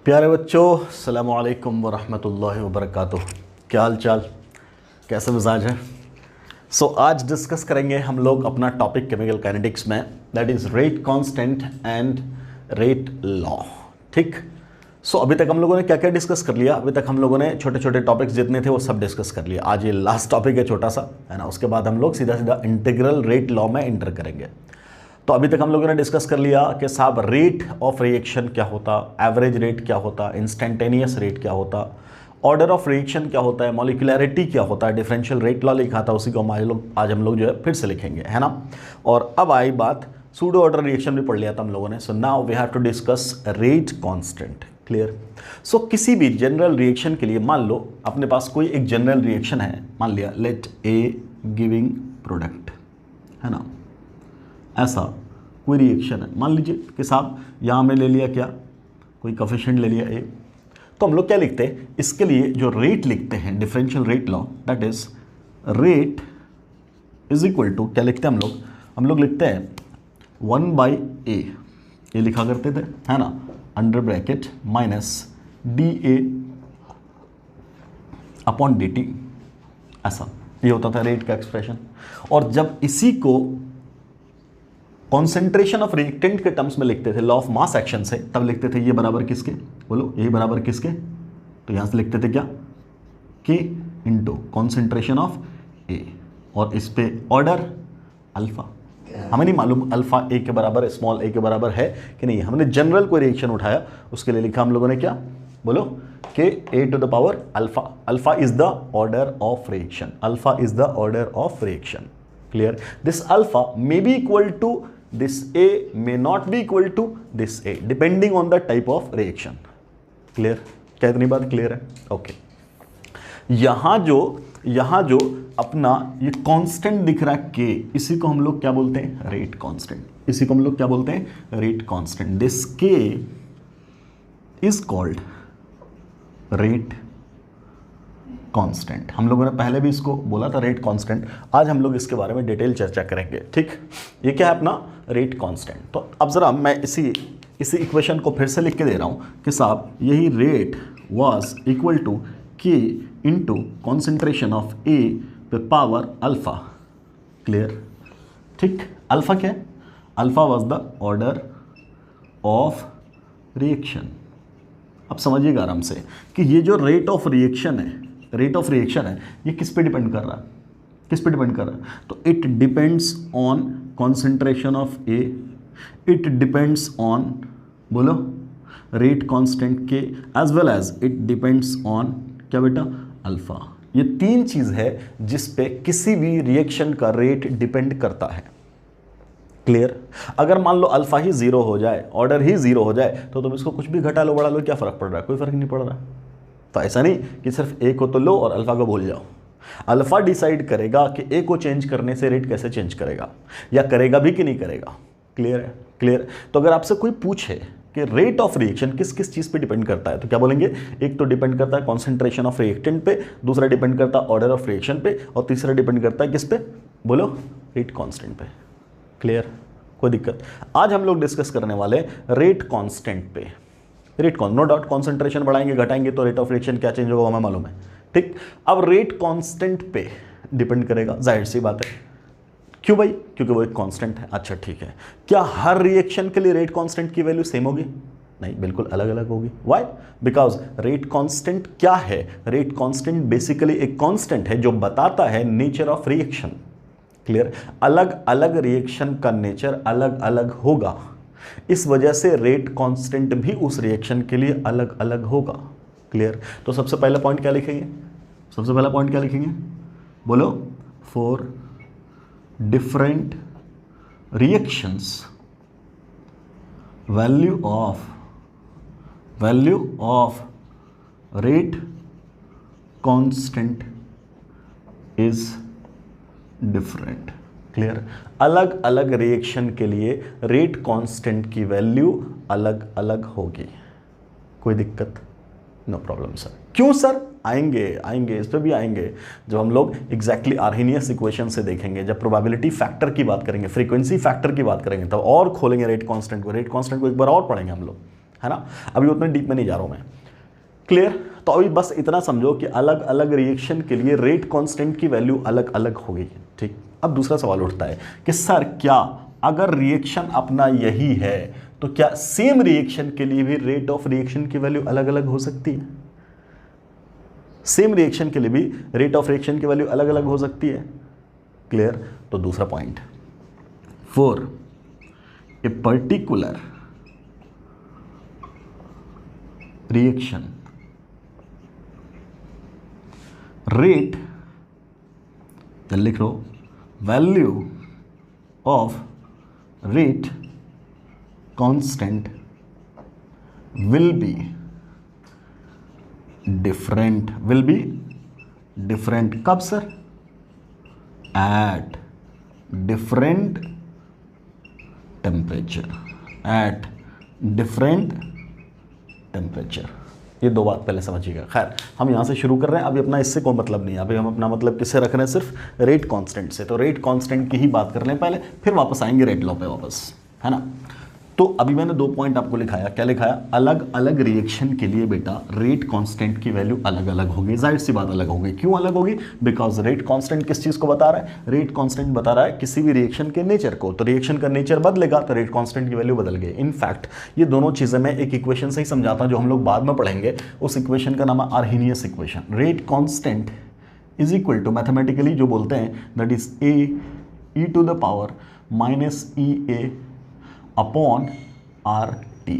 प्यारे बच्चों, अस्सलामु अलैकुम वरहमतुल्लाहि वबरकातुह। क्या हाल चाल, कैसे मिजाज है? आज डिस्कस करेंगे हम लोग अपना टॉपिक केमिकल काइनेटिक्स में, that is rate constant and rate law. ठीक। अभी तक हम लोगों ने क्या क्या डिस्कस कर लिया? अभी तक हम लोगों ने छोटे छोटे टॉपिक्स जितने थे वो सब डिस्कस कर लिया। आज ये लास्ट टॉपिक है छोटा सा, है ना। उसके बाद हम लोग सीधा सीधा इंटीग्रल रेट लॉ में एंटर करेंगे। तो अभी तक हम लोगों ने डिस्कस कर लिया कि साहब रेट ऑफ रिएक्शन क्या होता, एवरेज रेट क्या होता, इंस्टेंटेनियस रेट क्या होता, ऑर्डर ऑफ रिएक्शन क्या होता है, मॉलिक्यूलैरिटी क्या होता है, डिफरेंशियल रेट लॉ लिखा था, उसी को आज हम लोग जो है फिर से लिखेंगे, है ना। और अब आई बात, सूडो ऑर्डर रिएक्शन भी पढ़ लिया था हम लोगों ने। So now we have to discuss rate constant. Clear? किसी भी जनरल रिएक्शन के लिए मान लो अपने पास कोई एक जनरल रिएक्शन है, मान लिया लेट ए गिविंग प्रोडक्ट, है ना। ऐसा कोई रिएक्शन है, मान लीजिए कि साहब यहाँ में ले लिया क्या, कोई कोफिशिएंट ले लिया ए। तो हम लोग क्या लिखते हैं इसके लिए? जो रेट लिखते हैं, differential rate law, that is rate is equal to क्या लिखते हैं हम लोग लिखते हैं 1/a, ये लिखा करते थे, है ना, under bracket minus dA upon dt। ऐसा ये होता था रेट का एक्सप्रेशन। और जब इसी को कॉन्सेंट्रेशन ऑफ रिएक्टेंट के टर्म्स में लिखते थे, लॉ ऑफ मास एक्शन से, तब लिखते थे ये बराबर किसके, बोलो, यही बराबर किसके? तो यहां से लिखते थे क्या, K into concentration of A, और इस पे ऑर्डर अल्फा। हमें नहीं मालूम अल्फा A के बराबर, स्मॉल a के बराबर है कि नहीं। हमने जनरल कोई रिएक्शन उठाया, उसके लिए लिखा हम लोगों ने क्या, बोलो, K A to the power alpha. Alpha is the order of reaction, alpha is the order of reaction. Clear? This alpha may be equal to this A, may not be equal to this A, depending on the type of reaction. Clear? क्या इतनी बात clear है? Okay. यहां जो अपना ये constant दिख रहा है K, इसी को हम लोग क्या बोलते हैं? Rate constant. इसी को हम लोग क्या बोलते हैं? Rate constant. This K is called rate constant. हम लोगों ने पहले भी इसको बोला था रेट कांस्टेंट। आज हम लोग इसके बारे में डिटेल चर्चा करेंगे। ठीक, ये क्या है अपना रेट कांस्टेंट। तो अब जरा मैं इसी इक्वेशन को फिर से लिख के दे रहा हूं कि साहब यही rate was equal to K into concentration of A पे पावर अल्फा। क्लियर? ठीक। अल्फा क्या है? Alpha was the order of reaction. अब समझिएगा आराम से कि ये जो रेट ऑफ रिएक्शन है, ये किस पे डिपेंड कर रहा है? किस पे डिपेंड कर रहा है? तो it depends on concentration of A, it depends on, बोलो, rate constant K, as well as it depends on क्या बेटा, अल्फा। ये तीन चीज है जिस पे किसी भी रिएक्शन का रेट डिपेंड करता है। क्लियर? अगर मान लो अल्फा ही जीरो हो जाए, ऑर्डर ही जीरो हो जाए, तो तुम इसको कुछ भी घटा लो बढ़ा लो, क्या फर्क पड़ रहा है? कोई फर्क नहीं पड़ रहा। तो ऐसा नहीं कि सिर्फ ए को तो लो और अल्फा को भूल जाओ। अल्फा डिसाइड करेगा कि ए को चेंज करने से रेट कैसे चेंज करेगा, या करेगा भी कि नहीं करेगा। क्लियर है? क्लियर? तो अगर आपसे कोई पूछे कि रेट ऑफ रिएक्शन किस किस चीज पे डिपेंड करता है, तो क्या बोलेंगे? एक तो डिपेंड करता है कॉन्सेंट्रेशन ऑफ रिएक्टेंट पे, दूसरा डिपेंड करता है ऑर्डर ऑफ रिएक्शन पे, और तीसरा डिपेंड करता है किस पे, बोलो, रेट कांस्टेंट पे। क्लियर? कोई दिक्कत? आज हम लोग डिस्कस करने वाले रेट कांस्टेंट पे। रेट नो डाउट कॉन्सेंट्रेशन बढ़ाएंगे घटाएंगे तो रेट ऑफ रिएक्शन क्या चेंज होगा हमें मालूम है। ठीक। अब रेट कांस्टेंट पे डिपेंड करेगा, जाहिर सी बात है। क्यों भाई? क्योंकि वो एक कांस्टेंट है। अच्छा ठीक है। क्या हर रिएक्शन के लिए रेट कांस्टेंट की वैल्यू सेम होगी? नहीं, बिल्कुल अलग अलग होगी। व्हाई? बिकॉज रेट कांस्टेंट क्या है? रेट कांस्टेंट बेसिकली एक कांस्टेंट है जो बताता है नेचर ऑफ रिएक्शन। क्लियर? अलग अलग रिएक्शन का नेचर अलग अलग होगा, इस वजह से रेट कांस्टेंट भी उस रिएक्शन के लिए अलग अलग होगा। क्लियर? तो सबसे पहला पॉइंट क्या लिखेंगे? सबसे पहला पॉइंट क्या लिखेंगे? बोलो, for different reactions value of rate constant is different. Clear? अलग अलग रिएक्शन के लिए रेट कांस्टेंट की वैल्यू अलग अलग होगी। कोई दिक्कत? No problem sir. क्यों सर? आएंगे इस पे भी आएंगे जब हम लोग एग्जैक्टली आर्हेनियस इक्वेशन से देखेंगे, जब प्रोबेबिलिटी फैक्टर की बात करेंगे, फ्रीक्वेंसी फैक्टर की बात करेंगे, तब और खोलेंगे रेट कांस्टेंट को एक बार और पढ़ेंगे हम लोग, है ना। अभी उतने डीप में नहीं जा रहा हूं मैं। क्लियर। तो अभी बस इतना समझो कि अलग अलग रिएक्शन के लिए रेट कांस्टेंट की वैल्यू अलग अलग होगी। ठीक। अब दूसरा सवाल उठता है कि सर क्या अगर रिएक्शन अपना यही है तो क्या सेम रिएक्शन के लिए भी रेट ऑफ रिएक्शन की वैल्यू अलग अलग हो सकती है? सेम रिएक्शन के लिए भी रेट ऑफ रिएक्शन की वैल्यू अलग अलग हो सकती है। क्लियर। तो दूसरा point, for a particular reaction rate, लिख लो, value of rate constant will be different, will be different. कब sir? At different temperature, at different temperature. ये दो बात पहले समझिएगा। खैर हम यहाँ से शुरू कर रहे हैं, अभी अपना इससे कोई मतलब नहीं है। अभी हम अपना मतलब किससे रख रहे हैं? सिर्फ रेट कांस्टेंट से। तो रेट कांस्टेंट की ही बात कर रहे हैं पहले, फिर वापस आएंगे रेट लॉ पे वापस, है ना। तो अभी मैंने दो पॉइंट आपको लिखाया। क्या लिखाया? अलग अलग रिएक्शन के लिए बेटा रेट कांस्टेंट की वैल्यू अलग अलग होगी। जाहिर सी बात अलग होगी। क्यों अलग होगी? बिकॉज रेट कांस्टेंट किस चीज़ को बता रहा है? रेट कांस्टेंट बता रहा है किसी भी रिएक्शन के नेचर को। तो रिएक्शन का नेचर बदलेगा तो रेट कांस्टेंट की वैल्यू बदल गई। इनफैक्ट ये दोनों चीज़ें मैं एक इक्वेशन से ही समझाता हूँ जो हम लोग बाद में पढ़ेंगे। उस इक्वेशन का नाम है Arrhenius equation. Rate constant is equal to mathematically जो बोलते हैं that is A e to the power minus E A upon R T.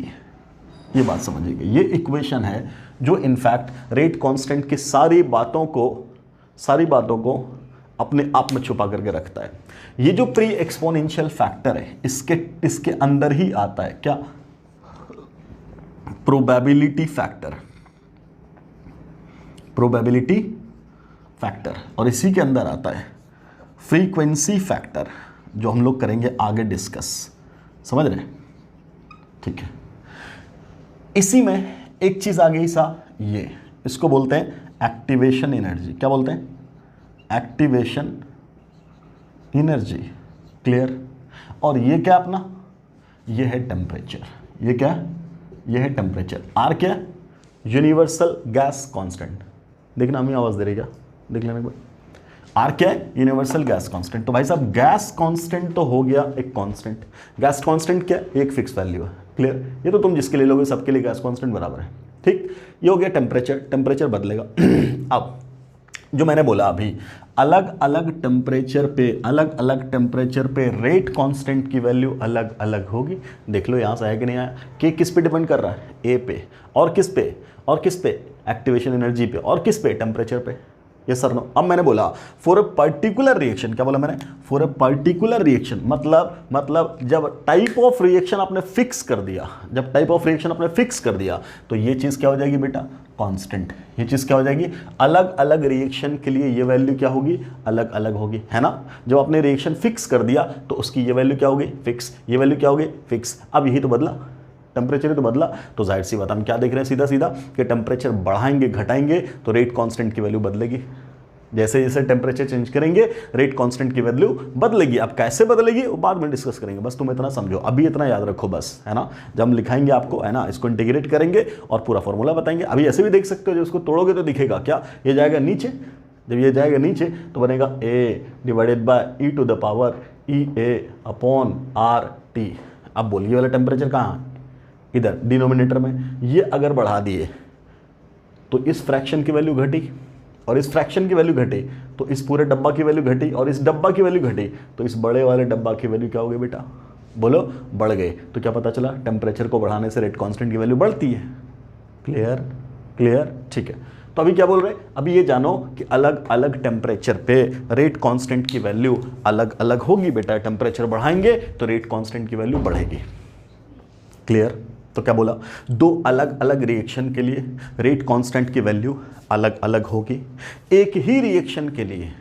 ये बात समझिएगा। ये इक्वेशन है जो इनफैक्ट रेट कांस्टेंट की सारी बातों को अपने आप में छुपा करके रखता है। ये जो प्री एक्सपोनेंशियल फैक्टर है इसके अंदर ही आता है क्या? Probability factor, probability factor. और इसी के अंदर आता है फ्रीक्वेंसी फैक्टर, जो हम लोग करेंगे आगे डिस्कस। समझ रहे हैं? ठीक है। इसी में एक चीज आ गई सा, ये इसको बोलते हैं एक्टिवेशन एनर्जी। क्या बोलते हैं? Activation energy. क्लियर। और ये क्या अपना? ये है टेम्परेचर। ये क्या? ये है टेम्परेचर। आर क्या? Universal gas constant. देखना हमें आवाज दे रही क्या? देख लेना एक बार। आर क्या है? Universal gas constant. तो भाई साहब गैस कांस्टेंट तो हो गया एक कांस्टेंट। गैस कांस्टेंट क्या? एक फिक्स वैल्यू है। क्लियर। ये तो तुम जिसके लिए लोगे सबके लिए गैस कांस्टेंट बराबर है। ठीक। ये हो गया टेम्परेचर। टेम्परेचर बदलेगा। अब जो मैंने बोला अभी, अलग अलग टेम्परेचर पे रेट कांस्टेंट की वैल्यू अलग अलग होगी। देख लो यहां से आया कि नहीं आया? कि किस पे डिपेंड कर रहा है? ए पे। और किस पे? और किस पे? एक्टिवेशन एनर्जी पे। और किस पे? टेम्परेचर पे। Yes sir no. अब मैंने बोला फॉर अ पर्टिकुलर रिएक्शन। क्या बोला मैंने? फॉर अ पर्टिकुलर रिएक्शन मतलब जब टाइप ऑफ रिएक्शन आपने फिक्स कर दिया, जब टाइप ऑफ रिएक्शन आपने फिक्स कर दिया तो ये चीज क्या हो जाएगी बेटा? कांस्टेंट। ये चीज क्या हो जाएगी? अलग अलग रिएक्शन के लिए ये वैल्यू क्या होगी? अलग अलग होगी, है ना। जब आपने रिएक्शन फिक्स कर दिया तो उसकी ये वैल्यू क्या होगी? फिक्स। ये वैल्यू क्या होगी? फिक्स। अब यही तो बदला, टेम्परेचर तो बदला। तो जाहिर सी बात हम क्या देख रहे हैं सीधा सीधा कि टेम्परेचर बढ़ाएंगे घटाएंगे तो रेट कांस्टेंट की वैल्यू बदलेगी। जैसे जैसे टेम्परेचर चेंज करेंगे रेट कांस्टेंट की वैल्यू बदलेगी। अब कैसे बदलेगी वो बाद में डिस्कस करेंगे। बस तुम इतना समझो, अभी इतना याद रखो बस, है ना। जब हम लिखाएंगे आपको, है ना, इसको इंटीग्रेट करेंगे और पूरा फॉर्मूला बताएंगे। अभी ऐसे भी देख सकते हो, जब इसको तोड़ोगे तो दिखेगा क्या? ये जाएगा नीचे। जब ये जाएगा नीचे तो बनेगा A divided by e to the power E A upon R T. अब बोलिए वाला टेम्परेचर कहाँ? इधर डिनोमिनेटर में। ये अगर बढ़ा दिए तो इस फ्रैक्शन की वैल्यू घटी और इस फ्रैक्शन की वैल्यू घटी तो इस पूरे डब्बा की वैल्यू घटी और इस डब्बा की वैल्यू घटी तो इस बड़े वाले डब्बा की वैल्यू क्या हो गई बेटा? बोलो, बढ़ गए। तो क्या पता चला? टेम्परेचर को बढ़ाने से रेट कांस्टेंट की वैल्यू बढ़ती है। क्लियर? क्लियर। ठीक है। तो अभी क्या बोल रहे हैं? अभी ये जानो कि अलग अलग टेम्परेचर पे रेट कांस्टेंट की वैल्यू अलग अलग होगी बेटा। टेम्परेचर बढ़ाएंगे तो रेट कांस्टेंट की वैल्यू बढ़ेगी। क्लियर? तो क्या बोला? दो अलग अलग रिएक्शन के लिए रेट कांस्टेंट की वैल्यू अलग अलग होगी। एक ही रिएक्शन के लिए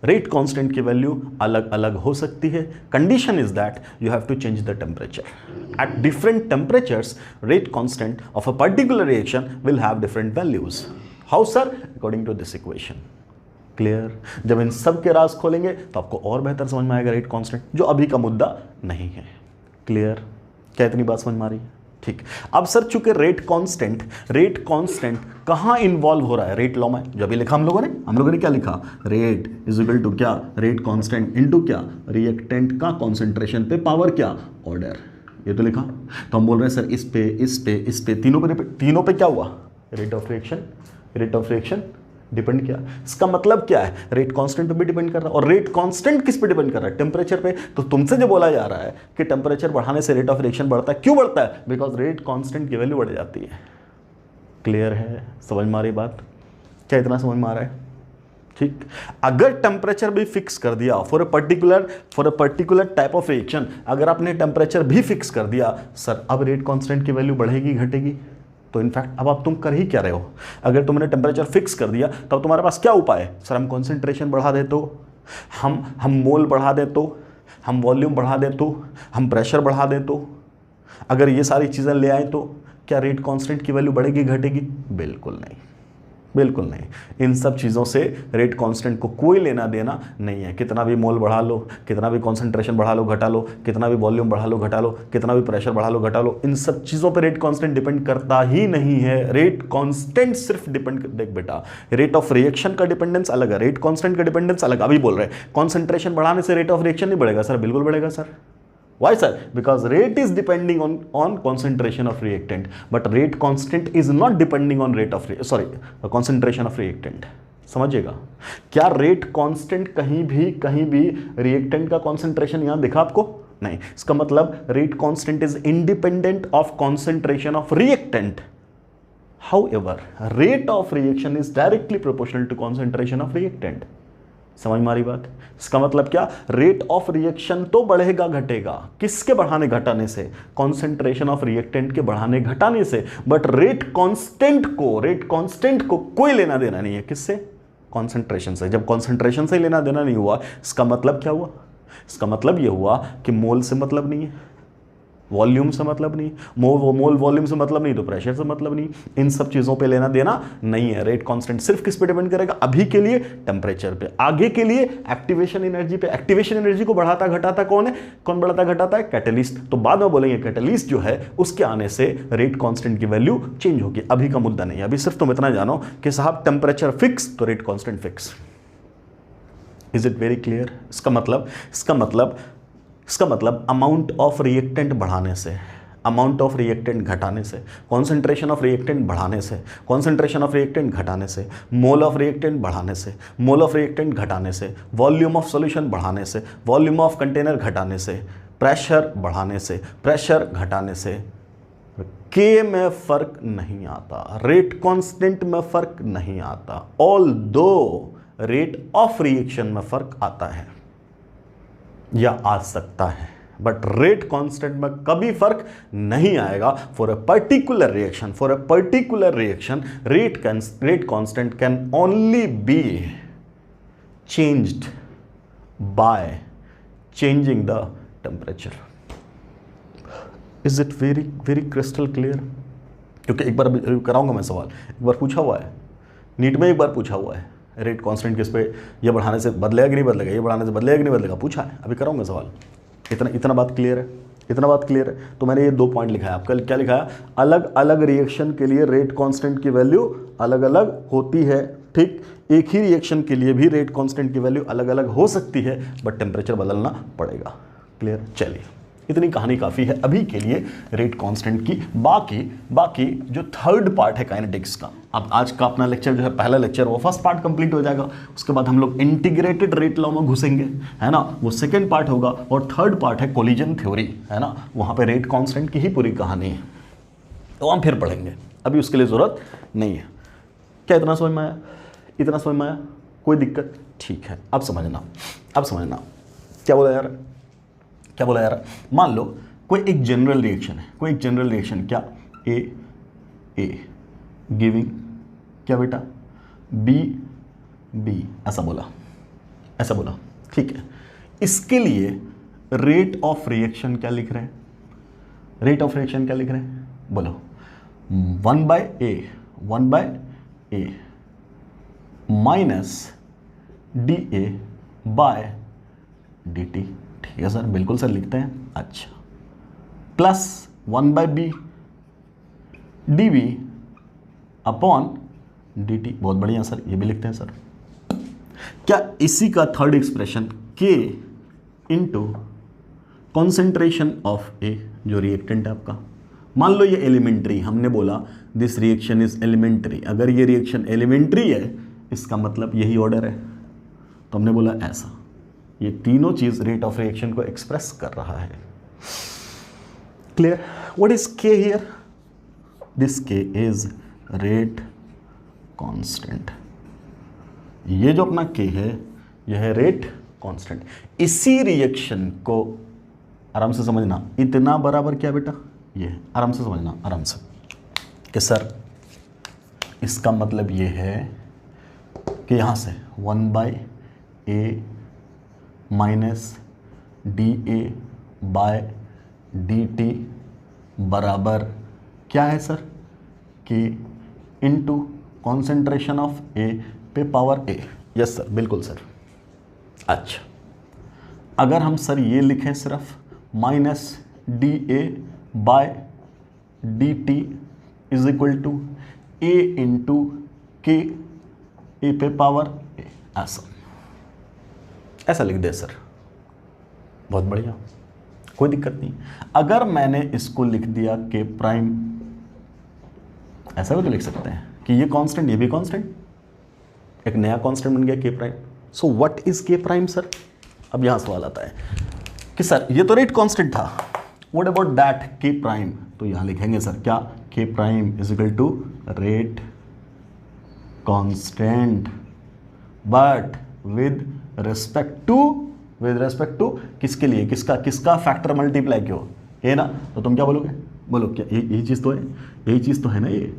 रेट कांस्टेंट की वैल्यू अलग अलग हो सकती है। Condition is that you have to change the temperature. At different temperatures rate constant of a particular reaction will have different values. How sir? According to this equation. Clear? जब इन सब के राज खोलेंगे तो आपको और बेहतर समझ में आएगा रेट कांस्टेंट, जो अभी का मुद्दा नहीं है। क्लियर? क्या इतनी बात समझ में आ रही है? ठीक। अब सर चूंकि रेट कांस्टेंट कहां इन्वॉल्व हो रहा है? रेट लॉ में। जब ये लिखा हम लोगों ने क्या लिखा? रेट इज इक्वल टू क्या? रेट कांस्टेंट इनटू क्या? रिएक्टेंट का कॉन्सेंट्रेशन पे पावर क्या? ऑर्डर। ये तो लिखा। तो हम बोल रहे हैं सर इस पे तीनों पे क्या हुआ? रेट ऑफ रिएक्शन डिपेंड किया। इसका मतलब क्या है? रेट कांस्टेंट पे भी डिपेंड कर रहा है। और रेट कांस्टेंट किस पे डिपेंड कर रहा है? टेम्परेचर पे। तो तुमसे जो बोला जा रहा है कि टेम्परेचर बढ़ाने से रेट ऑफ रिएक्शन बढ़ता है, क्यों बढ़ता है? बिकॉज रेट कांस्टेंट की वैल्यू बढ़ जाती है। क्लियर है? समझ में आ रही बात? क्या इतना समझ में आ रहा है? ठीक। अगर टेम्परेचर भी फिक्स कर दिया for a particular type of reaction, अगर आपने टेम्परेचर भी फिक्स कर दिया सर, अब रेट कांस्टेंट की वैल्यू बढ़ेगी घटेगी? तो इनफैक्ट अब आप तुम कर ही क्या रहे हो? अगर तुमने टेम्परेचर फिक्स कर दिया तब तुम्हारे पास क्या उपाय है? सर हम कॉन्सेंट्रेशन बढ़ा दे तो, हम मोल बढ़ा दे तो, हम वॉल्यूम बढ़ा दे तो, हम प्रेशर बढ़ा दे तो, अगर ये सारी चीज़ें ले आए तो क्या रेट कांस्टेंट की वैल्यू बढ़ेगी घटेगी? बिल्कुल नहीं, बिल्कुल नहीं। इन सब चीज़ों से रेट कांस्टेंट को कोई लेना देना नहीं है। कितना भी मोल बढ़ा लो, कितना भी कॉन्सेंट्रेशन बढ़ा लो घटा लो, कितना भी वॉल्यूम बढ़ा लो घटा लो, कितना भी प्रेशर बढ़ा लो घटा लो, इन सब चीज़ों पे रेट कांस्टेंट डिपेंड करता ही नहीं है। रेट कांस्टेंट सिर्फ डिपेंड, देख बेटा, रेट ऑफ रिएक्शन का डिपेंडेंस अलग है, रेट कांस्टेंट का डिपेंडेंस अलग। अभी बोल रहे हैं कॉन्सेंट्रेशन बढ़ाने से रेट ऑफ रिएक्शन नहीं बढ़ेगा सर, बिल्कुल बढ़ेगा sir. Why sir? Because rate is depending on concentration of reactant, but rate constant is not depending on concentration of reactant. समझिएगा? क्या रेट कांस्टेंट कहीं भी रिएक्टेंट का कॉन्सेंट्रेशन यहां दिखा आपको? नहीं। इसका मतलब rate constant is independent of concentration of reactant. However, rate of reaction is directly proportional to concentration of reactant. समझ में आ रही बात? इसका मतलब क्या? रेट ऑफ रिएक्शन तो बढ़ेगा घटेगा, किसके बढ़ाने घटाने से? कॉन्सेंट्रेशन ऑफ रिएक्टेंट के बढ़ाने घटाने से। बट रेट कांस्टेंट को कोई लेना देना नहीं है। किससे? कॉन्सेंट्रेशन से। जब कॉन्सेंट्रेशन से लेना देना नहीं हुआ, इसका मतलब क्या हुआ? इसका मतलब यह हुआ कि मोल से मतलब नहीं है, वॉल्यूम से मतलब नहीं, मोल वॉल्यूम से मतलब नहीं, तो प्रेशर से मतलब नहीं। इन सब चीजों पे लेना देना नहीं है। रेट कांस्टेंट सिर्फ किस पे डिपेंड करेगा? अभी के लिए टेम्परेचर पे, आगे के लिए एक्टिवेशन एनर्जी पे। एक्टिवेशन एनर्जी को बढ़ाता घटाता कौन है? कौन बढ़ाता घटाता है? कैटलिस्ट। तो बाद में बोलेंगे कैटलिस्ट जो है उसके आने से रेट कांस्टेंट की वैल्यू चेंज होगी। अभी का मुद्दा नहीं है। अभी सिर्फ तुम इतना जानो कि साहब टेम्परेचर फिक्स तो rate constant fix. Is it very clear? इसका मतलब अमाउंट ऑफ रिएक्टेंट बढ़ाने से, अमाउंट ऑफ रिएक्टेंट घटाने से, कॉन्सेंट्रेशन ऑफ रिएक्टेंट बढ़ाने से, कॉन्सेंट्रेशन ऑफ रिएक्टेंट घटाने से, मोल ऑफ रिएक्टेंट बढ़ाने से, मोल ऑफ रिएक्टेंट घटाने से, वॉल्यूम ऑफ सॉल्यूशन बढ़ाने से, वॉल्यूम ऑफ कंटेनर घटाने से, प्रेशर बढ़ाने से, प्रेशर घटाने से के में फर्क नहीं आता, रेट कांस्टेंट में फर्क नहीं आता। ऑल्दो रेट ऑफ रिएक्शन में फर्क आता है या आ सकता है, बट रेट कांस्टेंट में कभी फर्क नहीं आएगा। For a particular reaction rate constant can only be changed by changing the temperature. Is it very crystal clear? क्योंकि एक बार कराऊंगा मैं सवाल, एक बार पूछा हुआ है नीट में, एक बार पूछा हुआ है रेट कांस्टेंट किस पे, ये बढ़ाने से बदलेगा कि नहीं बदलेगा, ये बढ़ाने से बदलेगा कि नहीं बदलेगा, पूछा है। अभी कराऊंगा सवाल। इतना बात क्लियर है? इतना बात क्लियर है? तो मैंने ये 2 पॉइंट लिखा है। आपका क्या लिखा है? अलग अलग रिएक्शन के लिए रेट कांस्टेंट की वैल्यू अलग अलग होती है। ठीक, एक ही रिएक्शन के लिए भी रेट कांस्टेंट की वैल्यू अलग अलग हो सकती है, बट टेम्परेचर बदलना पड़ेगा। क्लियर? चलिए, इतनी कहानी काफ़ी है अभी के लिए रेट कांस्टेंट की। बाकी जो थर्ड पार्ट है काइनेटिक्स का, अब आज का अपना लेक्चर जो है, पहला लेक्चर, वो फर्स्ट पार्ट कंप्लीट हो जाएगा। उसके बाद हम लोग इंटीग्रेटेड रेट लॉ में घुसेंगे, है ना, वो सेकंड पार्ट होगा। और थर्ड पार्ट है कोलिजन थ्योरी, है ना, वहाँ पे रेट कांस्टेंट की ही पूरी कहानी है, तो हम फिर पढ़ेंगे। अभी उसके लिए ज़रूरत नहीं है। क्या इतना समझ में आया? इतना समझ में आया? कोई दिक्कत? ठीक है, अब समझना। क्या बोला यार? मान लो कोई एक जनरल रिएक्शन है, क्या? ए गिविंग क्या बेटा? बी ऐसा बोला। ठीक है, इसके लिए रेट ऑफ रिएक्शन क्या लिख रहे हैं? बोलो, 1 by A minus DA by DT। ठीक है सर, बिल्कुल सर लिखते हैं। अच्छा, plus 1 by B D V upon D T. बहुत बढ़िया सर, ये भी लिखते हैं सर। क्या इसी का थर्ड एक्सप्रेशन के इंटू कॉन्सेंट्रेशन ऑफ ए, जो रिएक्टेंट है आपका, मान लो ये एलिमेंट्री, हमने बोला दिस रिएक्शन इज एलिमेंट्री, अगर ये रिएक्शन एलिमेंट्री है इसका मतलब यही ऑर्डर है, तो हमने बोला ऐसा, ये तीनों चीज रेट ऑफ रिएक्शन को एक्सप्रेस कर रहा है। क्लियर? व्हाट इज के हियर? दिस के इज रेट कांस्टेंट। ये जो अपना के है यह है रेट कांस्टेंट। इसी रिएक्शन को आराम से समझना, इतना बराबर क्या बेटा, ये है, आराम से समझना, आराम से, कि सर इसका मतलब ये है कि यहाँ से 1/a minus D A by D T बराबर क्या है सर, कि इंटू कॉन्सेंट्रेशन ऑफ ए पे पावर ए। यस सर, बिल्कुल सर। अच्छा, अगर हम सर ये लिखें सिर्फ minus D A by D T is equal to A into के ए पे पावर ए, ऐसा लिख दे सर। बहुत बढ़िया, कोई दिक्कत नहीं। अगर मैंने इसको लिख दिया के प्राइम, ऐसा भी तो लिख सकते हैं कि ये कांस्टेंट, ये भी कांस्टेंट, एक नया कांस्टेंट बन गया k prime. So what is k prime sir? अब यहां सवाल आता है कि सर ये तो रेट कांस्टेंट था, what about that k prime? तो यहां लिखेंगे सर क्या, k prime is equal to rate constant but with respect to किसके लिए, किसका फैक्टर मल्टीप्लाई क्यों, ए ना? तो तुम क्या बोलोगे, बोलो क्या यही चीज़ तो है, यही चीज़ तो है ना ये।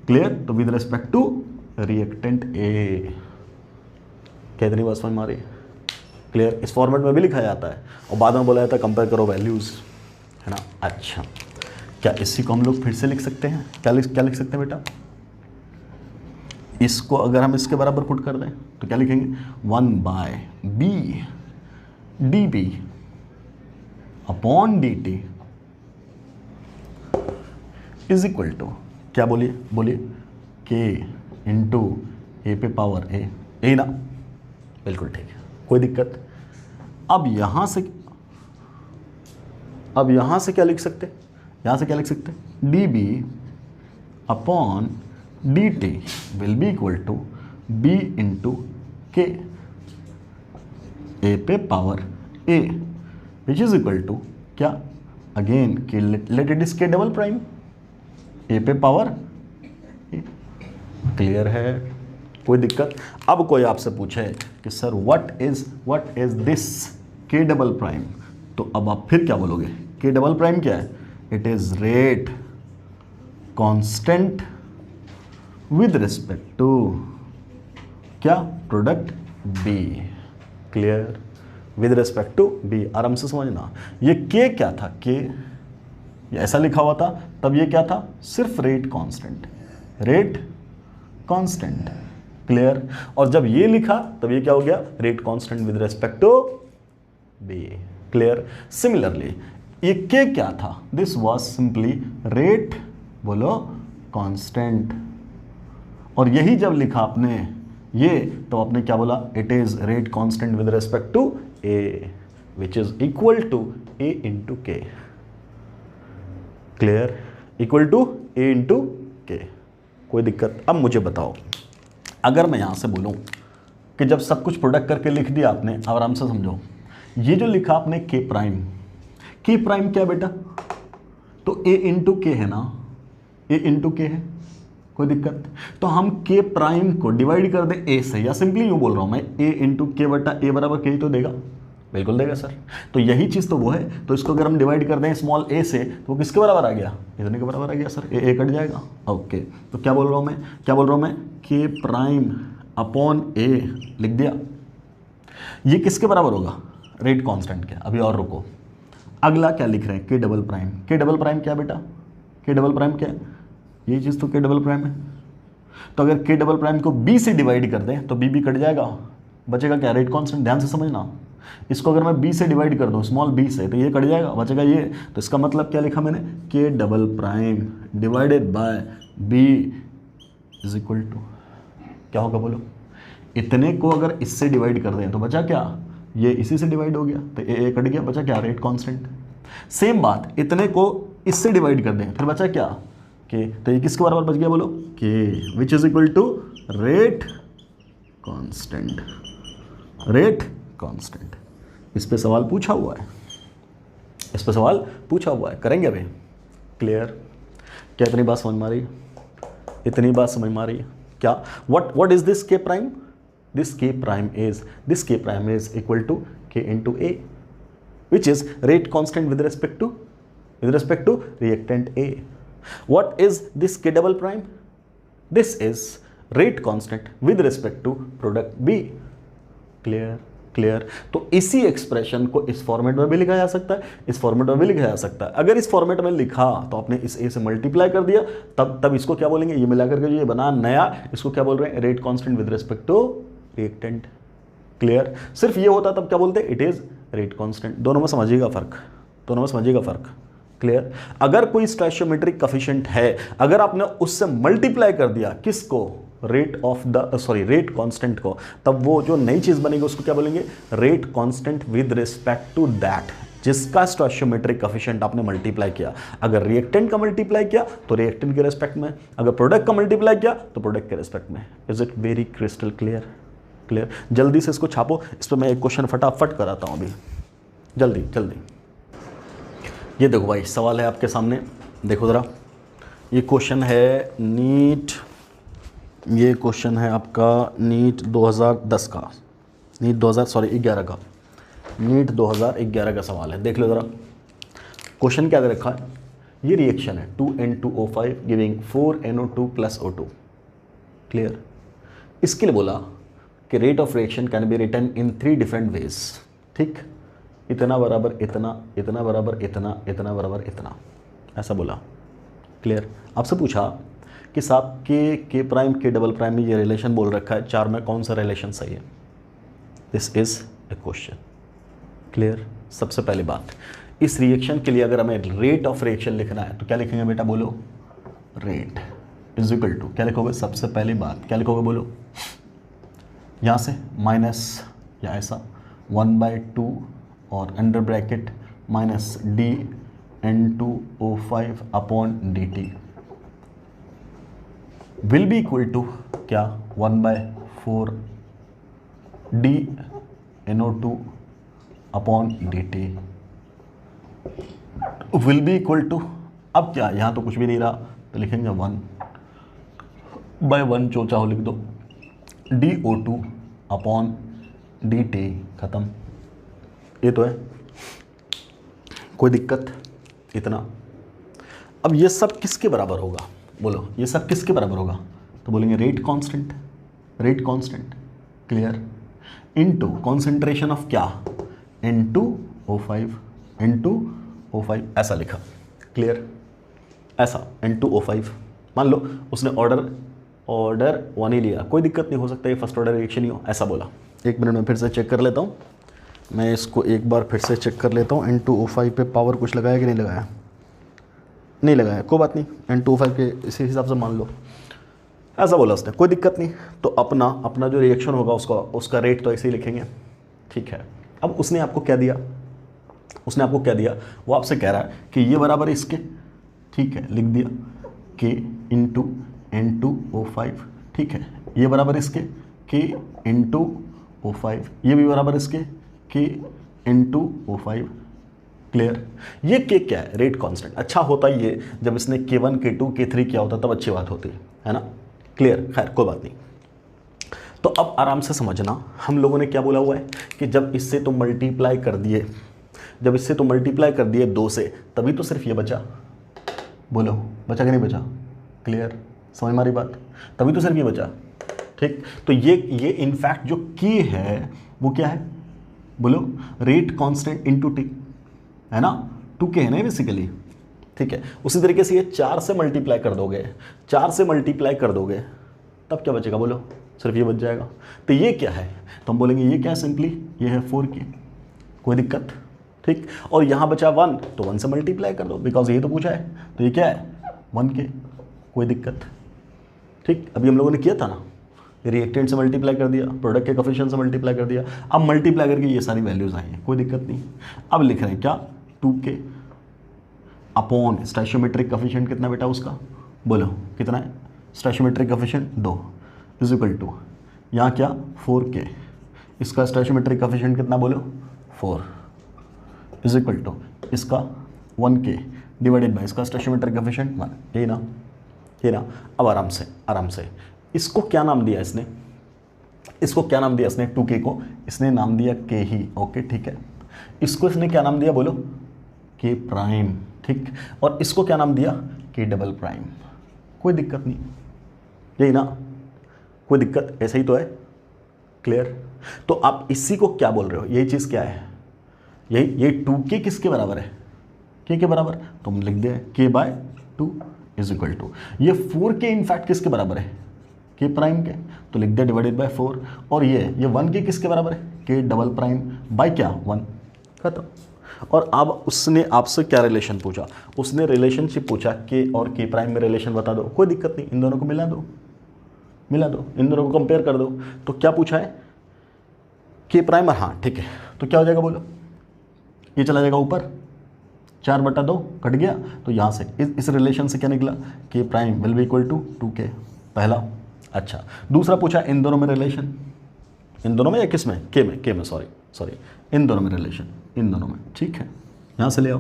क्लियर? तो with respect to reactant A. क्या इतनी बात समझ में आ रही है? क्लियर? इस फॉर्मेट में भी लिखा जाता है और बाद में बोला जाता है कंपेयर करो वैल्यूज़, है ना? अच्छा, क्या इसी को हम लोग फिर से लिख सकते हैं? क्या लिख सकते हैं बेटा? इसको अगर हम इसके बराबर पुट कर दें तो क्या लिखेंगे, 1/b d b upon D T is equal to क्या, बोलिए के इंटू ए पे पावर ए ना? बिल्कुल ठीक है, कोई दिक्कत। अब यहां से क्या लिख सकते, d b upon D t will be equal to b into के ए पे power A which is equal to क्या, again k let it is k double prime A पे पावर ए। क्लियर है, कोई दिक्कत? अब कोई आपसे पूछे कि sir what is this K double prime, तो अब आप फिर क्या बोलोगे, के डबल प्राइम क्या है, it is rate constant with respect to क्या, product B. Clear? With respect to B, आराम से समझना। ये के क्या था, के ये ऐसा लिखा हुआ था, तब ये क्या था, सिर्फ रेट कांस्टेंट। क्लियर? और जब ये लिखा तब ये क्या हो गया, rate constant with respect to B. Clear? Similarly ये के क्या था, दिस वाज सिंपली रेट, बोलो कांस्टेंट, और यही जब लिखा आपने ये तो आपने क्या बोला, it is rate constant with respect to A which is equal to A into K. Clear? Equal to A into K, कोई दिक्कत? अब मुझे बताओ, अगर मैं यहां से बोलूं कि जब सब कुछ प्रोडक्ट करके लिख दिया आपने, आराम से समझो, ये जो लिखा आपने के प्राइम क्या बेटा, तो ए इंटू के है ना, ए इंटू के है, कोई दिक्कत? तो हम के प्राइम को डिवाइड कर दें ए से, या सिंपली यूं बोल रहा हूं मैं, ए इंटू के बटा ए बराबर के ही तो देगा, बिल्कुल देगा सर। तो यही चीज़ तो वो है, तो इसको अगर हम डिवाइड कर दें स्मॉल ए से तो वो किसके बराबर आ गया, इतने के बराबर आ गया सर, ए कट जाएगा। ओके, तो क्या बोल रहा हूँ मैं, के प्राइम अपॉन ए लिख दिया। ये किसके बराबर होगा, रेट कांस्टेंट के। अभी और रुको, अगला क्या लिख रहे हैं, के डबल प्राइम क्या बेटा, के डबल प्राइम क्या है, ये चीज़ तो के डबल प्राइम है। तो अगर के डबल प्राइम को बी से डिवाइड कर दें तो बी कट जाएगा, बचेगा क्या, रेट कांस्टेंट। ध्यान से समझना, इसको अगर मैं b से डिवाइड कर दूं, स्मॉल b से, तो ये कट जाएगा, बचेगा ये। तो इसका मतलब क्या लिखा मैंने, k double prime divided by b is equal to क्या होगा बोलो, इतने को अगर इससे डिवाइड कर दें तो बचा क्या, ये इसी से डिवाइड हो गया, तो ए कट गया, बचा क्या, रेट कांस्टेंट। सेम बात, इतने को इससे डिवाइड कर दें फिर बचा क्या, के, तो ये किसके बराबर बच गया बोलो, k, which is equal to rate constant. Rate constant, इस पे सवाल पूछा हुआ है, इस पे सवाल पूछा हुआ है, करेंगे अभी। क्लियर, क्या इतनी बात समझ में आ रही है, इतनी बात समझ में आ रही है क्या। What is this K prime, this K prime is equal to K into A, which is rate constant with respect to reactant A. What is this K double prime, this is rate constant with respect to product B. Clear. तो इसी expression को इस format में भी लिखा जा सकता है, इस फॉर्मेट में भी लिखा जा सकता है। अगर इस फॉर्मेट में लिखा तो आपने इस ए से मल्टीप्लाई कर दिया, तब इसको क्या बोलेंगे, ये मिलाकर के जो ये बना नया, इसको क्या बोल रहे हैं, rate constant with respect to reactant. Clear, सिर्फ ये होता तब क्या बोलते हैं, इट इज रेट कांस्टेंट। दोनों में समझिएगा फर्क। क्लियर, अगर कोई स्टोइचियोमेट्रिक कोएफिशिएंट है, अगर आपने उससे मल्टीप्लाई कर दिया किसको, रेट कांस्टेंट को, तब वो जो नई चीज बनेगी उसको क्या बोलेंगे, rate constant with respect to that जिसका स्टोइचियोमेट्रिक कोएफिशिएंट आपने मल्टीप्लाई किया। अगर रिएक्टेंट का मल्टीप्लाई किया तो रिएक्टेंट के रेस्पेक्ट में, अगर प्रोडक्ट का मल्टीप्लाई किया तो प्रोडक्ट के रेस्पेक्ट में। Is it very crystal clear. जल्दी से इसको छापो, इस पर मैं एक क्वेश्चन फटाफट कराता हूं अभी, जल्दी। ये देखो भाई, सवाल है आपके सामने, देखो ज़रा, ये क्वेश्चन है नीट, ये क्वेश्चन है आपका नीट 2010 का, नीट 2011 का, नीट 2011 का सवाल है। देख लो ज़रा, क्वेश्चन क्या दे रखा है, ये रिएक्शन है 2N2O5 giving 4NO2 plus O2। Clear, इसके लिए बोला कि rate of reaction can be written in 3 different ways. ठीक, इतना बराबर इतना, इतना बराबर इतना, इतना बराबर इतना, ऐसा बोला। क्लियर, आपसे पूछा कि साहब के प्राइम के डबल प्राइम में ये रिलेशन बोल रखा है, 4 में कौन सा रिलेशन सही है। This is a question. Clear, सबसे पहली बात, इस रिएक्शन के लिए अगर हमें रेट ऑफ रिएक्शन लिखना है तो क्या लिखेंगे बेटा, बोलो, रेट इज इक्वल टू, क्या लिखोगे, सबसे पहली बात क्या लिखोगे बोलो, यहाँ से माइनस या ऐसा 1/2 और under bracket minus dN2O5 upon dt will be equal to क्या, 1/4 dNO2 upon dt will be equal to, अब क्या, यहाँ तो कुछ भी नहीं रहा तो लिखेंगे 1/1 जो चाहो लिख दो, dO2 अपॉन dt, खत्म। ये तो है, कोई दिक्कत, इतना। अब ये सब किसके बराबर होगा बोलो, ये सब किसके बराबर होगा, तो बोलेंगे rate constant. Clear, into concentration of क्या, N2O5 ऐसा लिखा। क्लियर, ऐसा N2O5, मान लो उसने ऑर्डर 1 ही लिया, कोई दिक्कत नहीं, हो सकता है फर्स्ट ऑर्डर रिएक्शन ही हो, ऐसा बोला। 1 मिनट में फिर से चेक कर लेता हूँ, मैं इसको एक बार फिर से चेक कर लेता हूँ। N2O5 पे पावर कुछ लगाया कि नहीं लगाया, नहीं लगाया, कोई बात नहीं, N2O5 के इसी हिसाब से मान लो, ऐसा बोला उसने, कोई दिक्कत नहीं। तो अपना जो रिएक्शन होगा उसका रेट तो ऐसे ही लिखेंगे। ठीक है, अब उसने आपको क्या दिया, वो आपसे कह रहा है कि ये बराबर इसके, ठीक है, लिख दिया K इंटू N2O5, ठीक है, ये बराबर इसके K इंटू O5, ये भी बराबर इसके K इंटू O5। क्लियर, ये K क्या है, रेट कांस्टेंट। अच्छा होता ये जब इसने K1 K2 K3 किया होता, तब अच्छी बात होती है ना। क्लियर, खैर कोई बात नहीं। तो अब आराम से समझना, हम लोगों ने क्या बोला हुआ है कि जब इससे तो मल्टीप्लाई कर दिए 2 से, तभी तो सिर्फ ये बचा, बोलो बचा कि नहीं बचा। क्लियर, समझ मारी बात, तभी तो सिर्फ ये बचा। ठीक, तो ये इनफैक्ट जो K है वो क्या है, बोलो, रेट कांस्टेंट इनटू T, है ना, 2K है ना बेसिकली। ठीक है, उसी तरीके से ये 4 से मल्टीप्लाई कर दोगे, तब क्या बचेगा बोलो, सिर्फ ये बच जाएगा। तो ये क्या है, तो हम बोलेंगे ये क्या है, सिंपली ये है 4K। कोई दिक्कत, ठीक। और यहाँ बचा 1 तो 1 से मल्टीप्लाई कर दो, बिकॉज ये तो पूछा है, तो ये क्या है 1k, कोई दिक्कत, ठीक। अभी हम लोगों ने किया था ना, रिएक्टेंट से मल्टीप्लाई कर दिया, प्रोडक्ट के कोफिशिएंट से मल्टीप्लाई कर दिया, अब मल्टीप्लाई करके ये सारी वैल्यूज आई हैं, कोई दिक्कत नहीं। अब लिख रहे हैं क्या 2k अपॉन स्टोइचियोमेट्रिक कोफिशिएंट कितना बेटा उसका, बोलो कितना है, स्टोइचियोमेट्रिक कोफिशिएंट 2 इज इक्वल टू यहाँ क्या 4k, इसका स्टोइचियोमेट्रिक कोफिशिएंट कितना बोलो 4 इज इक्वल टू इसका 1k डिवाइडेड बाय इसका स्टोइचियोमेट्रिक कोफिशिएंट 1, ये ना। अब आराम से इसको क्या नाम दिया इसने, इसको क्या नाम दिया इसने, 2k को इसने नाम दिया k ही, ओके ठीक है। इसको इसने क्या नाम दिया बोलो k प्राइम, ठीक। और इसको क्या नाम दिया k डबल प्राइम, कोई दिक्कत नहीं, यही ना, कोई दिक्कत, ऐसा ही तो है, क्लियर। तो आप इसी को क्या बोल रहे हो, यही चीज़ क्या है, ये 2k किसके बराबर है, k के बराबर, तो हम लिख दे k/2 इज इक्वल टू ये 4k इनफैक्ट किसके बराबर है, k प्राइम के, तो लिख दे डिवाइडेड बाय 4, और ये 1k किसके बराबर है, k डबल प्राइम बाय क्या 1, खत्म। और अब उसने आपसे क्या रिलेशन पूछा, उसने रिलेशनशिप पूछा k और k प्राइम में रिलेशन बता दो, कोई दिक्कत नहीं, इन दोनों को मिला दो, इन दोनों को कंपेयर कर दो। तो क्या पूछा है k प्राइम, हाँ ठीक है, तो क्या हो जाएगा बोलो, ये चला जाएगा ऊपर 4/2 कट गया, तो यहाँ से इस रिलेशन से क्या निकला k prime will be equal to 2k, पहला। अच्छा, दूसरा पूछा इन दोनों में रिलेशन, इन दोनों में या किस में, k में सॉरी इन दोनों में रिलेशन, इन दोनों में, ठीक है, यहाँ से ले आओ,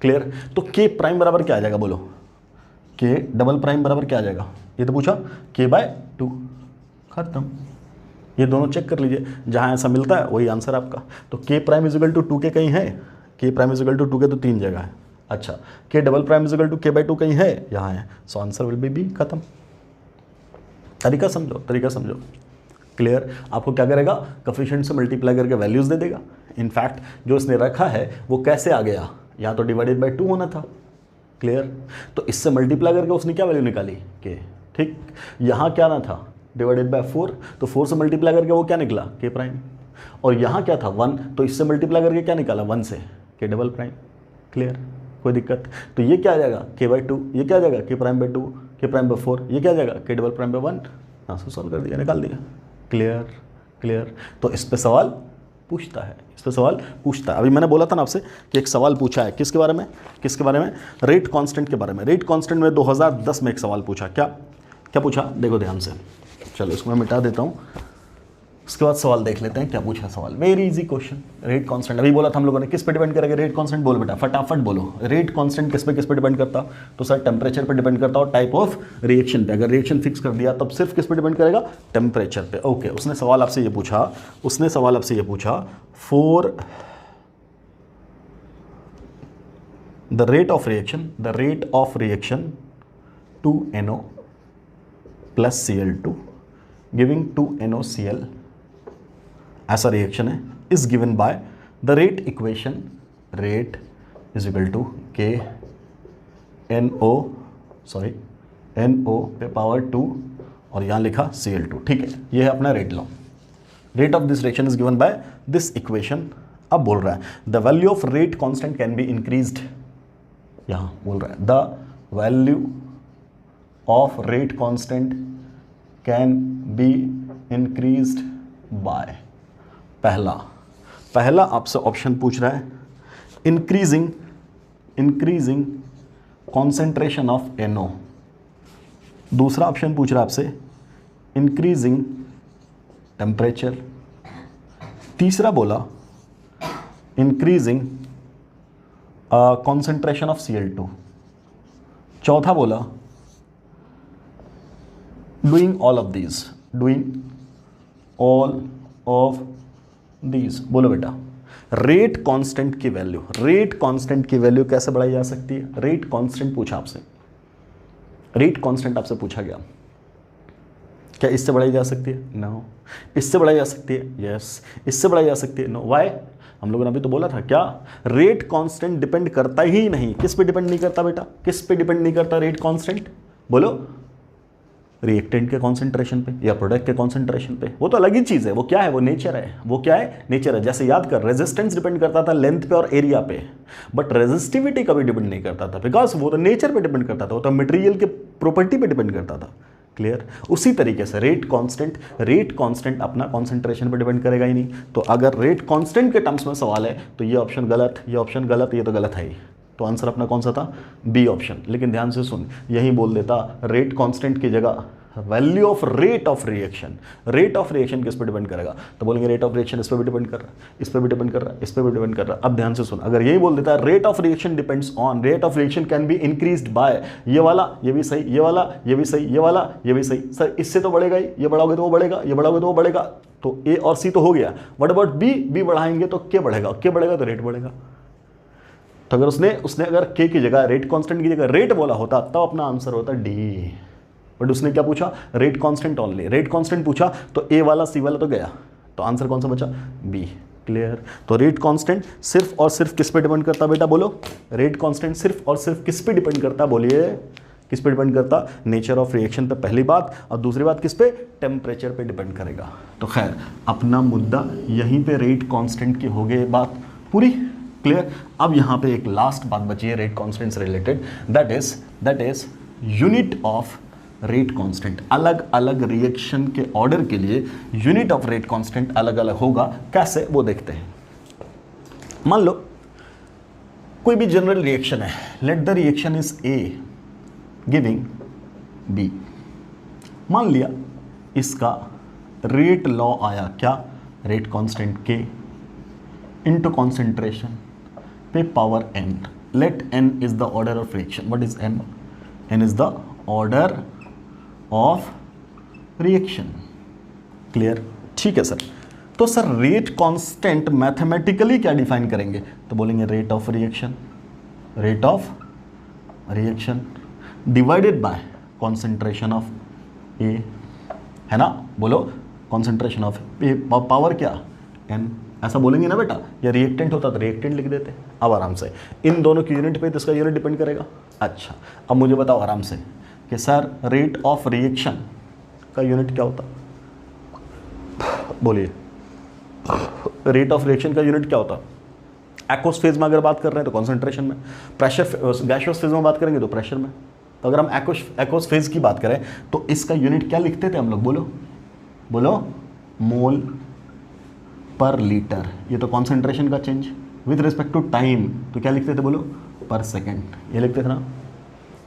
क्लियर। तो k प्राइम बराबर क्या आ जाएगा बोलो, k डबल प्राइम बराबर क्या आ जाएगा, ये तो पूछा k/2, खत्म। ये दोनों चेक कर लीजिए, जहाँ ऐसा मिलता है वही आंसर आपका। तो k prime is equal to 2k कहीं है, k prime is equal to 2k तो 3 जगह है। अच्छा, k double prime is equal to k/2 कहीं है, यहाँ है, so answer will be B, खत्म। तरीका समझो, क्लियर। आपको क्या करेगा, कोफिशिएंट से मल्टीप्लाई करके वैल्यूज दे देगा। इनफैक्ट जो इसने रखा है वो कैसे आ गया, यहाँ तो डिवाइडेड बाय 2 होना था, क्लियर। तो इससे मल्टीप्लाई करके उसने क्या वैल्यू निकाली k, ठीक। यहाँ क्या ना था डिवाइडेड बाय 4, तो 4 से मल्टीप्लाई करके वो क्या निकला k प्राइम, और यहाँ क्या था 1, तो इससे मल्टीप्लाई करके क्या निकाला 1 से k डबल प्राइम, क्लियर, कोई दिक्कत। तो ये क्या आ जाएगा k/2, ये क्या आ जाएगा k prime by 2, k prime by 4, ये क्या आ जाएगा k डबल प्राइम बाय 1, यहाँ से सॉल्व कर दिया, निकाल दिया, क्लियर। तो इस पे सवाल पूछता है, अभी मैंने बोला था ना आपसे कि एक सवाल पूछा है किसके बारे में, रेट कांस्टेंट के बारे में। रेट कांस्टेंट में 2010 में एक सवाल पूछा, क्या पूछा, देखो ध्यान से, चलो इसको मैं मिटा देता हूँ, उसके बाद सवाल देख लेते हैं क्या पूछा सवाल। Very easy question, rate constant, अभी बोला था हम लोगों ने, किस पे डिपेंड करेगा रेट कांस्टेंट, बोलो बेटा फटाफट बोलो। रेट कांस्टेंट किस पे डिपेंड करता, तो सर टेम्परेचर पे डिपेंड करता और टाइप ऑफ रिएक्शन पे। अगर रिएक्शन फिक्स कर दिया तब सिर्फ किस पे डिपेंड करेगा, टेम्परेचर पे। ओके, उसने सवाल आपसे ये पूछा, for the rate of reaction 2NO plus Cl2 giving 2NOCl, ऐसा रिएक्शन है, is given by the rate equation, rate is equal to NO पे पावर 2 और यहाँ लिखा Cl2, ठीक है। ये है अपना rate law. Rate of this reaction is given by this equation. अब बोल रहा है the value of rate constant can be increased, यहाँ बोल रहा है the value of rate constant can be increased by, पहला आपसे ऑप्शन पूछ रहा है इंक्रीजिंग कॉन्सेंट्रेशन ऑफ NO, दूसरा ऑप्शन पूछ रहा है आपसे इंक्रीजिंग टेम्परेचर, तीसरा बोला इंक्रीजिंग कॉन्सेंट्रेशन ऑफ Cl2, चौथा बोला डूइंग ऑल ऑफ दीज। बोलो बेटा, रेट कांस्टेंट की वैल्यू कैसे बढ़ाई जा सकती है। रेट कांस्टेंट पूछा आपसे, रेट कांस्टेंट आपसे पूछा गया, क्या इससे बढ़ाई जा सकती है, नो। इससे बढ़ाई जा सकती है, यस। इससे बढ़ाई जा सकती है, नो। व्हाई, हम लोगों ने अभी तो बोला था, क्या रेट कांस्टेंट डिपेंड करता ही नहीं। किस पे डिपेंड नहीं करता बेटा, किस पे डिपेंड नहीं करता रेट कांस्टेंट, बोलो रिएक्टेंट के कॉन्सेंट्रेशन पे या प्रोडक्ट के कॉन्सेंट्रेशन पे, वो तो अलग ही चीज़ है, वो क्या है, वो नेचर है, वो क्या है, नेचर है। जैसे याद कर, रेजिस्टेंस डिपेंड करता था लेंथ पे और एरिया पे, बट रेजिस्टिविटी कभी डिपेंड नहीं करता था, बिकॉज वो तो नेचर पे डिपेंड करता था, वो तो मटेरियल के प्रॉपर्टी पे डिपेंड करता था। क्लियर। उसी तरीके से रेट कांस्टेंट अपना कॉन्सेंट्रेशन पे डिपेंड करेगा ही नहीं। तो अगर रेट कांस्टेंट के टर्म्स में सवाल है तो ये ऑप्शन गलत, ये ऑप्शन गलत, ये तो गलत है ही। तो आंसर अपना कौन सा था, बी ऑप्शन। लेकिन ध्यान से सुन, यही बोल देता रेट कांस्टेंट की जगह value of rate of reaction. Rate of reaction किस पे डिपेंड करेगा, तो बोलेंगे रेट ऑफ रिएक्शन इस पे भी डिपेंड कर रहा है, इस पे भी डिपेंड कर रहा है, इस पे भी डिपेंड कर रहा है। अब ध्यान से सुन, अगर यही बोल देता है rate of reaction depends on, rate of reaction can be increased by, ये वाला ये भी सही, ये वाला ये भी सही, ये वाला ये भी सही, सर इससे तो बढ़ेगा ही, ये बढ़ाओगे तो वो बढ़ेगा, ये बढ़ाओगे तो वो बढ़ेगा, तो ए और सी तो हो गया। व्हाट अबाउट बी, बी बढ़ाएंगे तो के बढ़ेगा, के बढ़ेगा तो रेट बढ़ेगा। तो अगर उसने अगर के की जगह रेट कांस्टेंट की जगह रेट बोला होता तब अपना आंसर होता डी, बट उसने क्या पूछा, rate constant only, rate constant पूछा तो ए वाला सी वाला तो गया, तो आंसर कौन सा बचा, बी। क्लियर। तो रेट कांस्टेंट सिर्फ और सिर्फ किस पे डिपेंड करता, बेटा बोलो, रेट कांस्टेंट सिर्फ और सिर्फ किस पे डिपेंड करता, बोलिए किस पे डिपेंड करता, नेचर ऑफ रिएक्शन पे पहली बात, और दूसरी बात किस पे, टेम्परेचर पे डिपेंड करेगा। तो खैर अपना मुद्दा यहीं पे रेट कांस्टेंट की हो गई बात पूरी। क्लियर। अब यहाँ पे एक लास्ट बात बची है रेट कांस्टेंट से related, that is unit of rate constant. अलग अलग रिएक्शन के ऑर्डर के लिए यूनिट ऑफ रेट कांस्टेंट अलग अलग होगा, कैसे वो देखते हैं। मान लो कोई भी जनरल रिएक्शन है, let the reaction is A giving B. मान लिया इसका रेट लॉ आया, क्या, rate constant k into concentration पे power n, let n is the order of reaction. What is n? n is the order of reaction. Clear? ठीक है sir. तो sir rate constant mathematically क्या define करेंगे, तो बोलेंगे rate of reaction, rate of reaction divided by concentration of A, है ना, बोलो कॉन्सेंट्रेशन ऑफ ए पावर क्या, n, ऐसा बोलेंगे ना बेटा। या रिएक्टेंट होता तो रिएक्टेंट लिख देते। अब आराम से इन दोनों की यूनिट पे तो इसका यूनिट डिपेंड करेगा। अच्छा अब मुझे बताओ आराम से कि सर रेट ऑफ रिएक्शन का यूनिट क्या होता, बोलिए रेट ऑफ रिएक्शन का यूनिट क्या होता। एक्वस फेज में अगर बात कर रहे हैं तो कॉन्सेंट्रेशन में, प्रेशर गैसियस फेज में बात करेंगे तो प्रेशर में। तो अगर हम एक्वस फेज की बात करें तो इसका यूनिट क्या लिखते थे हम लोग, बोलो बोलो, मोल पर लीटर। ये तो कॉन्सेंट्रेशन का change with respect to time, तो क्या लिखते थे बोलो, पर सेकेंड, ये लिखते थे ना।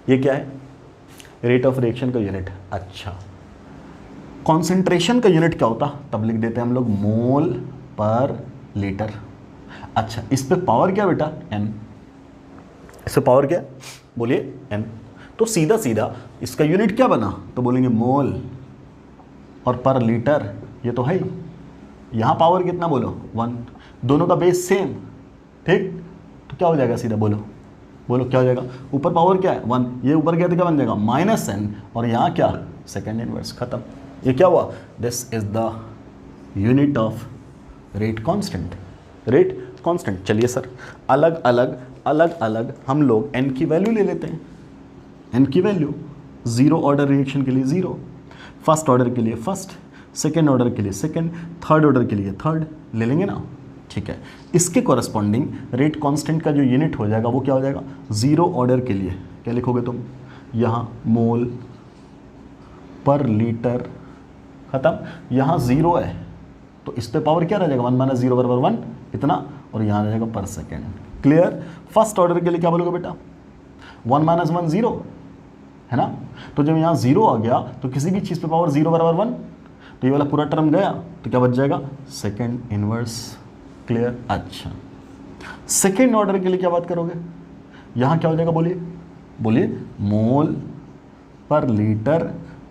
ये क्या है, रेट ऑफ रिएक्शन का यूनिट। अच्छा कॉन्सेंट्रेशन का यूनिट क्या होता, तब लिख देते हैं हम लोग मोल पर लीटर। अच्छा इस पे पावर क्या बेटा, n, इस पे पावर क्या, बोलिए n। तो सीधा सीधा इसका यूनिट क्या बना, तो बोलेंगे मोल और पर लीटर, ये तो है ही। यहाँ पावर कितना बोलो, 1, दोनों का बेस सेम, ठीक। तो क्या हो जाएगा सीधा, बोलो बोलो क्या हो जाएगा, ऊपर पावर क्या है 1, ये ऊपर गया तो क्या बन जाएगा -n, और यहाँ क्या, सेकेंड इनवर्स, खत्म। ये क्या हुआ, this is the unit of rate constant, rate constant. चलिए सर अलग अलग हम लोग n की वैल्यू ले लेते हैं। n की वैल्यू 0 ऑर्डर रिएक्शन के लिए 0, फर्स्ट ऑर्डर के लिए फर्स्ट, सेकेंड ऑर्डर के लिए सेकेंड, थर्ड ऑर्डर के लिए थर्ड, ले लेंगे ना, ठीक है। इसके कॉरस्पॉन्डिंग रेट कांस्टेंट का जो यूनिट हो जाएगा वो क्या हो जाएगा, 0 ऑर्डर के लिए क्या लिखोगे तुम, यहाँ मोल पर लीटर, खत्म। यहाँ 0 है तो इस पे पावर क्या रह जाएगा, 1 - 0 = 1, इतना, और यहाँ रह जाएगा पर सेकेंड। क्लियर। फर्स्ट ऑर्डर के लिए क्या बोलोगे बेटा, 1 - 1 0, है ना। तो जब यहाँ 0 आ गया तो किसी भी चीज़ पे पावर 0 = 1, तो ये वाला पूरा टर्म गया, तो क्या बच जाएगा, सेकेंड इनवर्स। क्लियर। अच्छा सेकेंड ऑर्डर के लिए क्या बात करोगे, यहाँ क्या हो जाएगा, बोलिए बोलिए, मोल पर लीटर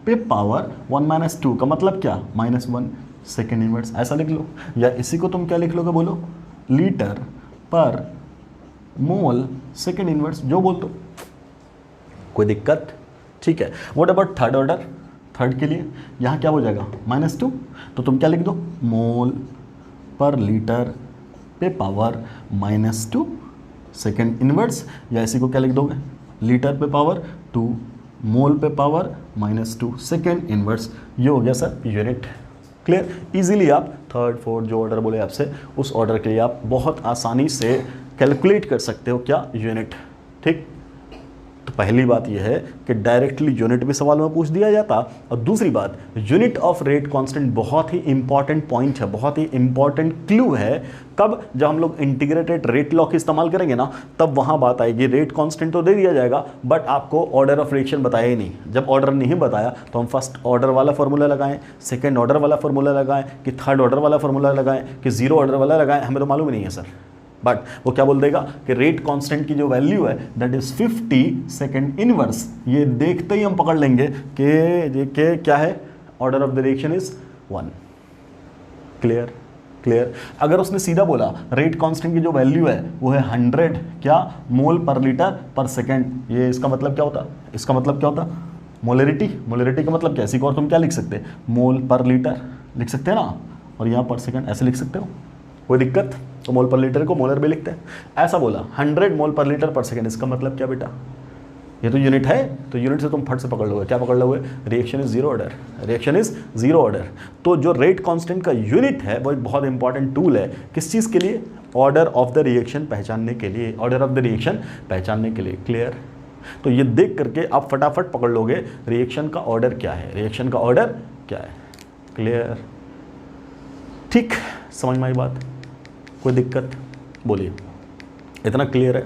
पे पावर 1 - 2 का मतलब क्या, -1, सेकेंड इनवर्स, ऐसा लिख लो। या इसी को तुम क्या लिख लोगे, बोलो लीटर पर मोल सेकेंड इनवर्स, जो बोल दो, कोई दिक्कत, ठीक है। What about third order, third के लिए यहाँ क्या हो जाएगा, -2, तो तुम क्या लिख दो, मोल पर लीटर पे पावर -2 सेकेंड इनवर्स, या इसी को क्या लिख दोगे, लीटर पे पावर 2 मोल पे पावर -2 सेकेंड इनवर्स, ये हो गया सर यूनिट। क्लियर? इजीली आप थर्ड फोर्थ जो ऑर्डर बोले आपसे उस ऑर्डर के लिए आप बहुत आसानी से कैलकुलेट कर सकते हो क्या, यूनिट। ठीक, तो पहली बात यह है कि डायरेक्टली यूनिट भी सवाल में पूछ दिया जाता, और दूसरी बात यूनिट ऑफ रेट कांस्टेंट बहुत ही इंपॉर्टेंट पॉइंट है, बहुत ही इंपॉर्टेंट क्लू है। कब? जब हम लोग इंटीग्रेटेड रेट लॉ का इस्तेमाल करेंगे ना, तब वहां बात आएगी। रेट कांस्टेंट तो दे दिया जाएगा बट आपको ऑर्डर ऑफ रिएक्शन बताया ही नहीं। जब ऑर्डर नहीं बताया तो हम फर्स्ट ऑर्डर वाला फॉर्मूला लगाएं, सेकेंड ऑर्डर वाला फॉर्मूला लगाएं, कि थर्ड ऑर्डर वाला फॉर्मूला लगाएं, कि जीरो ऑर्डर वाला लगाएं, हमें तो मालूम ही नहीं है सर। बट वो क्या बोल देगा कि रेट कांस्टेंट की जो वैल्यू है दैट इज 50 सेकेंड इनवर्स, ये देखते ही हम पकड़ लेंगे कि क्या है, order of the reaction is 1। Clear? Clear? अगर उसने सीधा बोला रेट कांस्टेंट की जो वैल्यू है वो है 100 क्या मोल पर लीटर पर सेकेंड, ये इसका मतलब क्या होता? इसका मतलब क्या होता? मोलरिटी। मोलरिटी का मतलब क्या है? और तुम क्या लिख सकते हैं? मोल पर लीटर लिख सकते हैं ना, और यहाँ पर सेकेंड ऐसे लिख सकते हो, कोई दिक्कत? तो मोल पर लीटर को मोलर भी लिखते हैं। ऐसा बोला 100 मोल पर लीटर पर सेकेंड, इसका मतलब क्या बेटा? ये तो यूनिट है, तो यूनिट से तुम फट से पकड़ लोगे। क्या पकड़ लोगे? Reaction is zero order, reaction is zero order. तो जो रेट कांस्टेंट का यूनिट है वो एक बहुत इंपॉर्टेंट टूल है, किस चीज़ के लिए? ऑर्डर ऑफ द रिएक्शन पहचानने के लिए, ऑर्डर ऑफ द रिएक्शन पहचानने के लिए। क्लियर? तो ये देख करके आप फटाफट पकड़ लोगे रिएक्शन का ऑर्डर क्या है, रिएक्शन का ऑर्डर क्या है। क्लियर? ठीक, समझ में आई बात? कोई दिक्कत? बोलिए, इतना क्लियर है?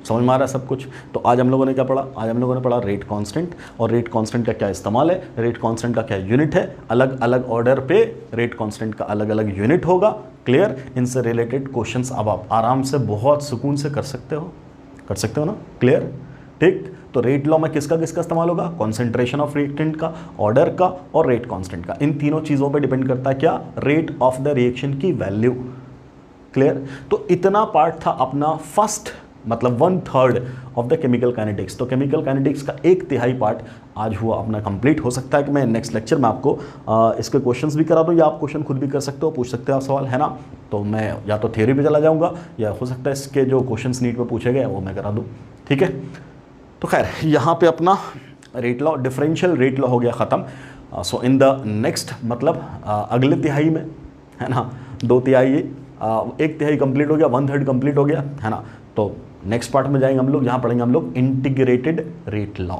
समझ में आ रहा है सब कुछ? तो आज हम लोगों ने क्या पढ़ा? आज हम लोगों ने पढ़ा रेट कांस्टेंट, और रेट कांस्टेंट का क्या इस्तेमाल है, रेट कांस्टेंट का क्या यूनिट है, अलग अलग ऑर्डर पे रेट कांस्टेंट का अलग अलग यूनिट होगा। क्लियर? इनसे रिलेटेड क्वेश्चंस अब आप आराम से बहुत सुकून से कर सकते हो ना? क्लियर? ठीक, तो रेट लॉ में किसका किसका इस्तेमाल होगा? कॉन्सेंट्रेशन ऑफ रिएक्टेंट का, ऑर्डर का और रेट कांस्टेंट का। इन तीनों चीज़ों पे डिपेंड करता है क्या? रेट ऑफ द रिएक्शन की वैल्यू। क्लियर? तो इतना पार्ट था अपना फर्स्ट, मतलब 1/3 ऑफ द केमिकल काइनेटिक्स। तो केमिकल काइनेटिक्स का 1/3 पार्ट आज हुआ अपना कंप्लीट। हो सकता है कि मैं नेक्स्ट लेक्चर में आपको इसके क्वेश्चंस भी करा दूँ, या आप क्वेश्चन खुद भी कर सकते हो, पूछ सकते हो आप सवाल, है ना? तो मैं या तो थ्योरी पे चला जाऊँगा, या हो सकता है इसके जो क्वेश्चंस नीट में पूछे गए वो मैं करा दूँ। ठीक है? तो खैर यहाँ पे अपना rate law, differential rate law हो गया ख़त्म। सो इन द नेक्स्ट, मतलब अगले तिहाई में, है ना, 2 तिहाई, 1 तिहाई कंप्लीट हो गया, 1/3 कंप्लीट हो गया, है ना? तो नेक्स्ट पार्ट में जाएंगे हम लोग, जहाँ पढ़ेंगे हम लोग इंटीग्रेटेड रेट लॉ।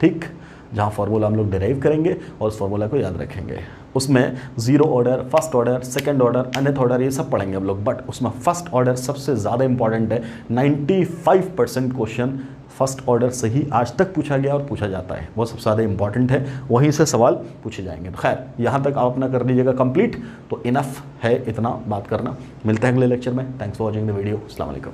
ठीक, जहाँ फार्मूला हम लोग डिराइव करेंगे और उस फार्मूला को याद रखेंगे। उसमें zero order, first order, second order, nth order, ये सब पढ़ेंगे हम लोग। बट उसमें फर्स्ट ऑर्डर सबसे ज़्यादा इंपॉर्टेंट है। 95% क्वेश्चन फर्स्ट ऑर्डर से ही आज तक पूछा गया और पूछा जाता है, वो सबसे ज़्यादा इंपॉर्टेंट है, वहीं से सवाल पूछे जाएंगे। तो खैर यहाँ तक आप अपना कर लीजिएगा कंप्लीट, तो इनफ है इतना बात करना। मिलते हैं अगले लेक्चर में। Thanks for watching the video. अस्सलाम वालेकुम।